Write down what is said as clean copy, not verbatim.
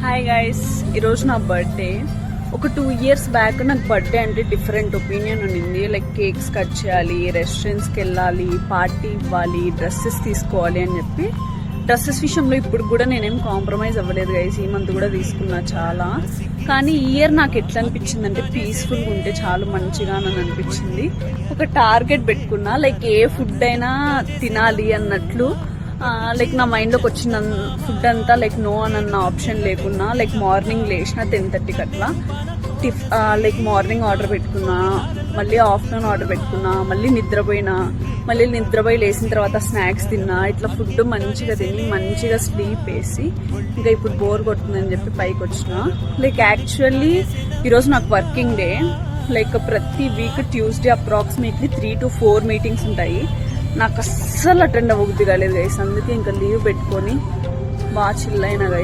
Hi guys, ఈరోజు నా birthday. ఒక 2 years బ్యాక్ నాకు బర్త్డే అంటే డిఫరెంట్ ఒపీనియన్ ఉండింది. లైక్ కేక్స్ కట్ చేయాలి, రెస్టారెంట్స్కి వెళ్ళాలి, పార్టీ ఇవ్వాలి, డ్రెస్సెస్ తీసుకోవాలి అని చెప్పి. డ్రెస్సెస్ విషయంలో ఇప్పుడు కూడా నేనేం కాంప్రమైజ్ అవ్వలేదు గైస్. ఈ మంత్ కూడా తీసుకున్నా చాలా. కానీ ఈ ఇయర్ నాకు ఎట్లా అనిపించింది అంటే పీస్ఫుల్గా ఉంటే చాలా మంచిగా అని అనిపించింది. ఒక టార్గెట్ పెట్టుకున్నా, లైక్ ఏ ఫుడ్ అయినా తినాలి అన్నట్లు. లైక్ నా మైండ్లోకి వచ్చిన ఫుడ్ అంతా లైక్ నో అన్న ఆప్షన్ లేకున్నా, లైక్ మార్నింగ్ లేచిన 10:30కి అట్లా లైక్ మార్నింగ్ ఆర్డర్ పెట్టుకున్నా, మళ్ళీ ఆఫ్టర్నూన్ ఆర్డర్ పెట్టుకున్నా, మళ్ళీ నిద్రపోయి లేచిన తర్వాత స్నాక్స్ తిన్నా. ఇట్లా ఫుడ్ మంచిగా తిని మంచిగా స్లీప్ వేసి ఇంకా ఇప్పుడు బోర్ కొడుతుందని చెప్పి పైకి వచ్చిన. లైక్ యాక్చువల్లీ ఈరోజు నాకు వర్కింగ్ డే. లైక్ ప్రతి week Tuesday approximately 3 to 4 meetings ఉంటాయి. నాకు అస్సలు అటెండ్ అవ్వబుద్ధి కాలేదు గైస్. అందుకే ఇంకా లీవ్ పెట్టుకొని బాగా చిల్ అయినా గైస్.